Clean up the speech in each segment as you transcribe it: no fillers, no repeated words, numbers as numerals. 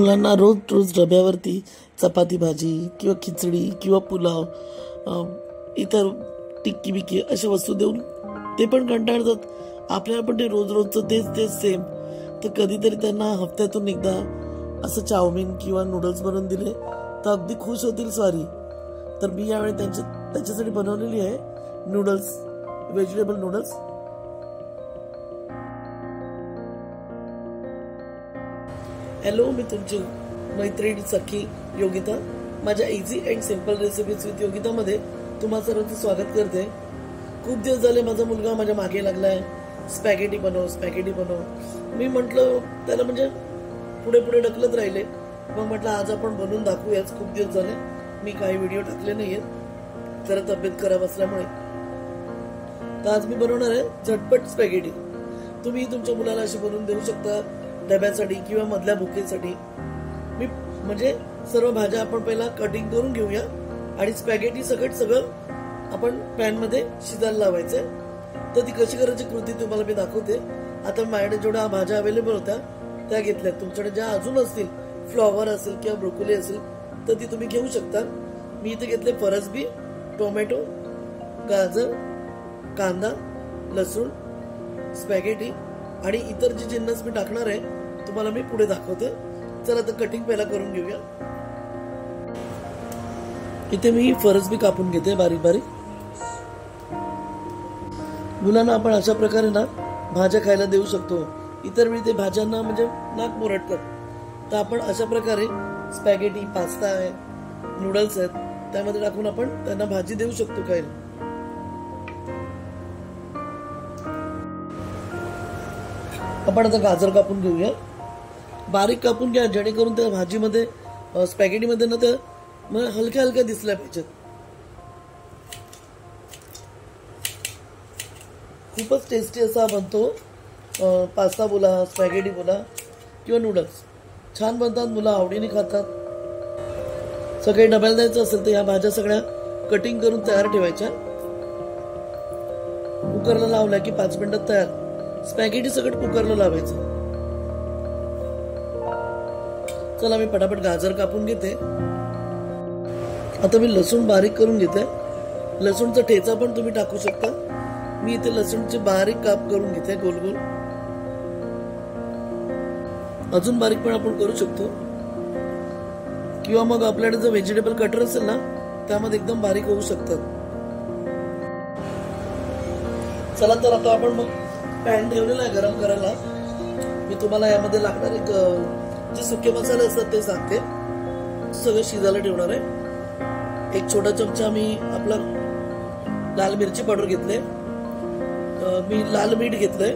मुलांना रोज रोज डब्यावरती चपाती भाजी किंवा खिचडी किंवा पुलाव इतर टिक्की बिक्की अशा वस्तू देऊन ते पण कंटाळतात. आपल्याला पण ते रोज रोजचं तेच तेच सेम. तर कधीतरी त्यांना हफ्त्यातून एकदा असं चाऊमिन किंवा नूडल्स बनवून दिले तर अगदी खुश होतील स्वारी. तर मी यावेळी त्यांच्यासाठी बनवलेली आहे नूडल्स, व्हेजिटेबल नूडल्स. हॅलो, मी तुमची मैत्रीण सखी योगिता. माझ्या easy and simple recipes with योगितामध्ये तुम्हा सर्वांचं स्वागत करते. खूप दिवस झाले माझा मुलगा माझ्या मागे लागलाय, स्पॅगेटी बनव स्पॅगेटी बनव. मी म्हटलं त्याला म्हणजे पुढे पुढे ढकलत राहिले. मग म्हटलं आज आपण बनवून दाखवूयाच. खूप दिवस झाले मी काही व्हिडिओ टाकले नाहीयेत जरा तब्येत खराब असल्यामुळे. तर आज मी बनवणार आहे झटपट स्पॅगेटी. तुम्ही तुमच्या मुलाला अशी बनवून देऊ शकता डब्यासाठी किंवा मधल्या भुकेसाठी. मी म्हणजे सर्व भाज्या आपण पहिला कटिंग करून घेऊया आणि स्पॅगेटी सगळं आपण पॅन मध्ये शिजायला लावायचंय. तर ती कशी करायची कृती तुम्हाला मी दाखवते. आता माझ्याकडे जेवढ्या भाज्या अवेलेबल होत्या त्या घेतल्या. तुमच्याकडे ज्या अजून असतील, फ्लॉवर असेल किंवा ब्रोकोली असेल तर ती तुम्ही घेऊ शकता. मी इथे घेतले फरसबी, टोमॅटो, गाजर, कांदा, लसूण, स्पॅगेटी आणि इतर जे जिन्नस मी टाकणार आहे तुम्हाला मी पुढे दाखवते. चला तर कटिंग पहिला करून घेऊया. इथे मी फरसबी कापून घेते बारीक बारीक. मुलांना आपण अशा प्रकारे ना भाज्या खायला देऊ शकतो. इतर वेळी ते भाज्यांना म्हणजे नाक मुरडतात. तर आपण अशा प्रकारे स्पॅगेटी, पास्ता आहे, नूडल्स आहेत त्यामध्ये टाकून आपण त्यांना भाजी देऊ शकतो खायला. आपण आता गाजर कापून घेऊया. बारीक कापून घ्या जेणेकरून त्या भाजीमध्ये स्पॅगेटीमध्ये ना त्या हलक्या हलक्या दिसल्या पाहिजेत. खूपच टेस्टी असा बनतो पास्ता बोला, स्पॅगेटी बोला किंवा नूडल्स. छान बनतात, मुलं आवडीने खातात. सगळे डब्याला द्यायचं असेल तर या भाज्या सगळ्या कटिंग करून तयार ठेवायच्या. कुकरला लावल्या की 5 मिनिटात तयार. स्पॅगेटी सगळं कुकरला लावायचं. चला मी पटापट गाजर कापून घेते. आता मी लसूण बारीक करून घेते. लसूणचा ठेचा पण तुम्ही टाकू शकता. मी इथे लसूणचे बारीक काप करून घेते गोल गोल. अजून बारीक पण आपण करू शकतो किंवा मग आपल्याकडे जर व्हेजिटेबल कटर असेल ना त्यामध्ये एकदम बारीक होऊ शकतात. चला तर आता आपण मग पॅन ठेवलेला आहे गरम करायला. मी तुम्हाला यामध्ये लागणार एक जे सुके मसाले असतात ते सांगते. सगळं शिजायला ठेवणार आहे. एक छोटा चमचा मी आपला लाल मिरची पावडर घेतले, मी लाल मीठ घेतलंय,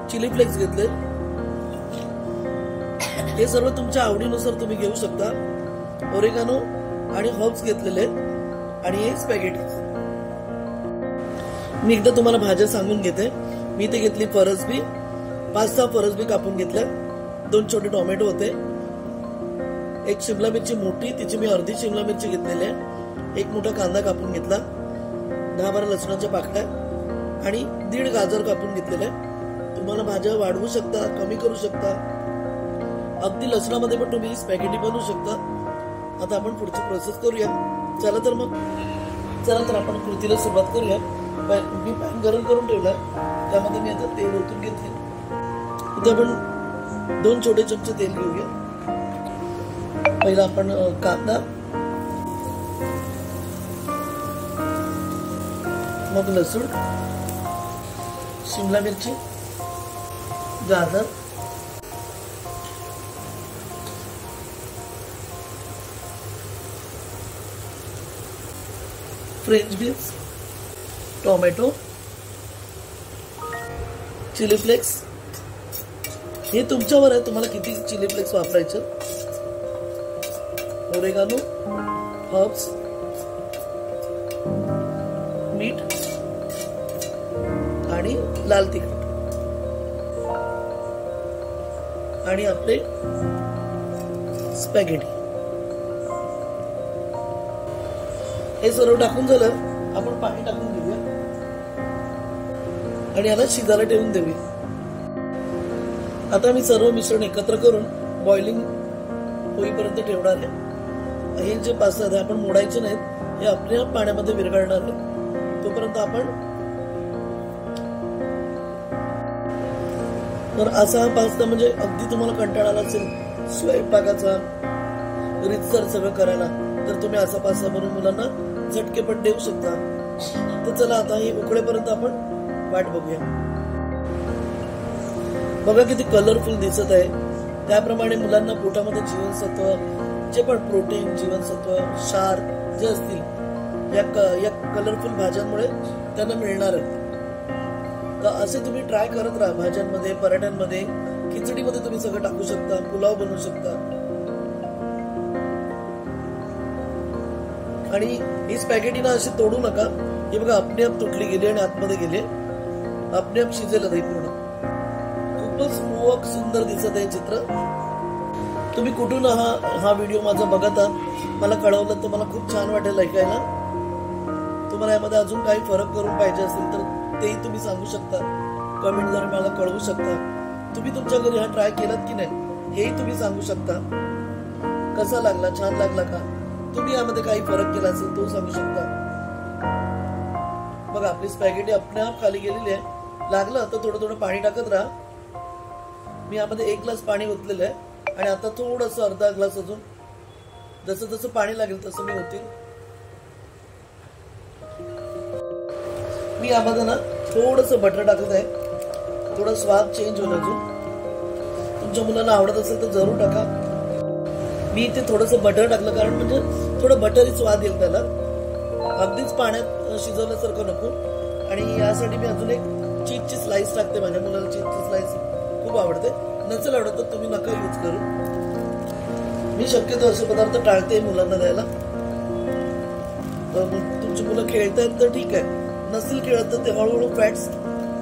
चिली फ्लेक्स घेतले. हे सर्व तुमच्या आवडीनुसार तुम्ही घेऊ शकता. ओरेगानो आणि हर्ब्स घेतलेले आणि हे स्पॅगेटी. मी एकदा तुम्हाला भाज्या सांगून घेते. मी इथे घेतली फरसबी, 5-6 फरसबी कापून घेतल्या. 2 छोटे टोमॅटो होते. एक शिमला मिरची मोठी, तिची मी अर्धी शिमला मिरची घेतलेली आहे. एक मोठा कांदा कापून घेतला, 10-12 लसणाच्या पाकळ्या आणि 1.5 गाजर कापून घेतलेले. तुम्हाला भाज्या वाढवू शकता, कमी करू शकता. अगदी लसणामध्ये पण तुम्ही स्पॅगेटी बनवू शकता. आता आपण पुढची प्रोसेस करूया. चला तर आपण कृतीला सुरुवात करूया. मी पॅन गरम करून ठेवला, त्यामध्ये मी आता तेल ओतून घेतले. इथे आपण 2 छोटे चमचे तेल घेऊया. पहिला आपण कांदा, मग लसूण, शिमला मिरची, गाजर, French beans, tomato, chilli flakes. हे तुमच्यावर आहे तुम्हाला किती चिली फ्लेक्स वापरायचं. ओरेगानो, हर्ब्स, मीठ आणि लाल तिखट आणि आपले स्पॅगेटी. हे सर्व टाकून झालं, आपण पाणी टाकून घेऊया आणि याला शिजायला ठेवून देऊया. आता मी सर्व मिश्रण एकत्र करून बॉइलिंग होईपर्यंत ठेवणार आहे. हे जे पास्ता आहे आपण मोडायचे नाहीत, हे आपल्या पाण्यामध्ये विरघळणार आहे. तोपर्यंत आपण तर असा हा पास्ता म्हणजे अगदी तुम्हाला कंटाळा आला असेल स्वयंपाकाचा रीतसर सगळं करायला, तर तुम्ही असा पास्ता बनवून मुलांना झटकेपट देऊ शकता. तर चला आता हे उकळेपर्यंत आपण वाट बघूया. बघा किती कलरफुल दिसत आहे. त्याप्रमाणे मुलांना पोटामध्ये जीवनसत्व, जे पण प्रोटीन, जीवनसत्व, क्षार जे असतील या कलरफुल भाज्यांमुळे त्यांना मिळणार आहे. तर असे तुम्ही ट्राय करत राहा. भाज्यांमध्ये, पराठ्यांमध्ये, खिचडीमध्ये तुम्ही सगळं टाकू शकता, पुलाव बनवू शकता. आणि ही स्पॅगेटी ना अशी तोडू नका. हे बघा आपणे आप तुटली गेली आणि आतमध्ये गेले, आपणे आप शिजेल दही पूर्ण. खूपच मोहक सुंदर दिसत आहे चित्र. तुम्ही कुठून हा व्हिडिओ माझा बघत आहात मला कळवलं तर मला खूप छान वाटेल ऐकायला. तुम्हाला यामध्ये अजून काही फरक करून पाहिजे असेल तर तेही तुम्ही सांगू शकता, कमेंटद्वारे मला कळवू शकता. तुम्ही तुमच्या घरी हा ट्राय केलात की नाही हेही तुम्ही सांगू शकता. कसा लागला, छान लागला का, तुम्ही यामध्ये काही फरक केला असेल तो सांगू शकता. बघा आपली स्पॅगेटी आपल्या आप खाली गेलेली आहे. लागलं तर थोडं थोडं पाणी टाकत राहा. मी यामध्ये 1 ग्लास पाणी ओतलेलं आहे आणि आता थोडस अर्धा ग्लास अजून, जसं जसं पाणी लागेल तसं मी ओतीन. मी यामध्ये ना थोडस बटर टाकत आहे, थोडा स्वाद चेंज होईल अजून. तुमच्या मुलांना आवडत असेल तर जरूर टाका. मी इथे थोडस बटर टाकलं कारण म्हणजे थोडं बटरी स्वाद येईल त्याला, अगदीच पाण्यात शिजवल्यासारखं नको. आणि यासाठी मी अजून एक चीजची स्लाइस टाकते. माझ्या मुलाला चीजची स्लाइस खूप आवडते. नसेल आवडत तर तुम्ही नका यूज करू. मी शक्यतो असे पदार्थ टाळते मुलांना द्यायला. तुमची मुलं खेळतायत तर ठीक आहे, नसेल खेळत तर ते हळूहळू फॅट्स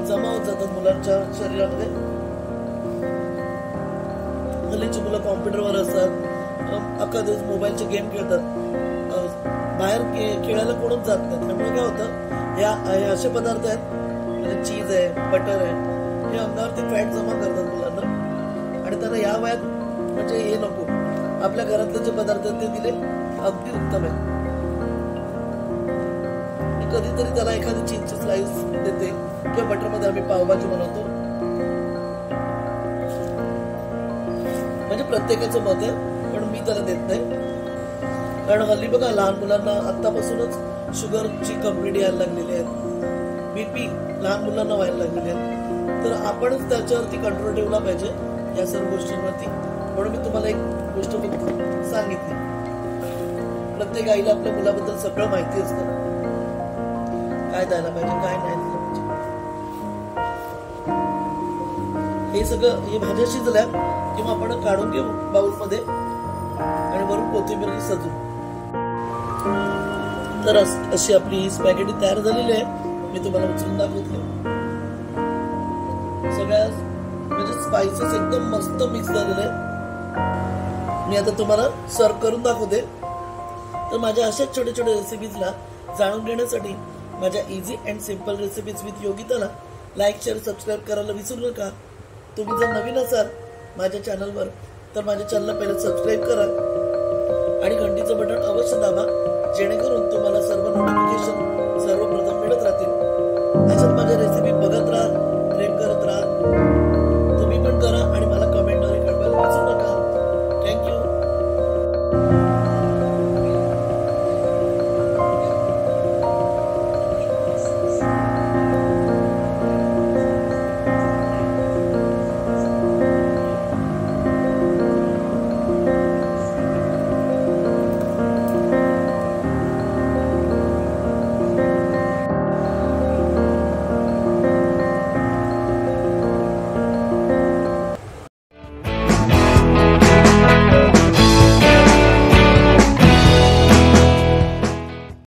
जमा होत जातात मुलांच्या शरीरामध्ये. हल्लीची मुलं कॉम्प्युटरवर असतात, अख्खा दिवस मोबाईलचे गेम खेळतात, बाहेर खेळायला कोणच जात नाही. त्यामुळे काय होतं, हे असे पदार्थ आहेत म्हणजे चीज आहे, बटर आहे, हे अंगावरती फॅट जमा करतात मुलांना. आणि त्यांना या वयात म्हणजे हे नको. आपल्या घरातले जे पदार्थ आहेत ते दिले अगदी उत्तम आहे. कधीतरी त्याला एखादी चीजची स्लाइस देते किंवा बटरमध्ये आम्ही पावभाजी बनवतो. म्हणजे प्रत्येकाचं मत आहे, पण मी त्याला देत नाही. कारण हल्ली बघा लहान मुलांना आतापासूनच शुगरची कंप्लेंट यायला लागलेली आहे, बीपी लहान मुलांना व्हायला लागलेली आहे. तर आपणच त्याच्यावरती कंट्रोल ठेवला पाहिजे या सर्व गोष्टींवरती. म्हणून मी तुम्हाला एक गोष्ट सांगितली. प्रत्येक आईला आपल्या मुलाबद्दल सगळं माहिती असतं, काय द्यायला पाहिजे, काय नाही दिलं पाहिजे. हे सगळं, हे भाज्या शिजल्या किंवा आपण काढून घेऊ बाउलमध्ये आणि वरून कोथिंबीर सजू. तर अशी आपली स्पॅगेटी तयार झालेली आहे. मी तुम्हाला उचलून दाखवते. सगळ्या म्हणजे स्पाइसेस एकदम मस्त मिक्स झालेले आहेत. मी आता तुम्हाला सर्व करून दाखवते. तर माझ्या अशाच छोट्या छोट्या रेसिपीजला जाणून घेण्यासाठी माझ्या easy and simple recipes with योगिताला लाईक, शेअर, सबस्क्राईब करायला विसरू नका. तुम्ही जर नवीन असाल माझ्या चॅनलवर तर माझ्या चॅनलला पहिले सबस्क्राईब करा आणि घंटीचं बटन अवश्य दाबा, जेणेकरून तुम्हाला सर्व नोटिफिकेशन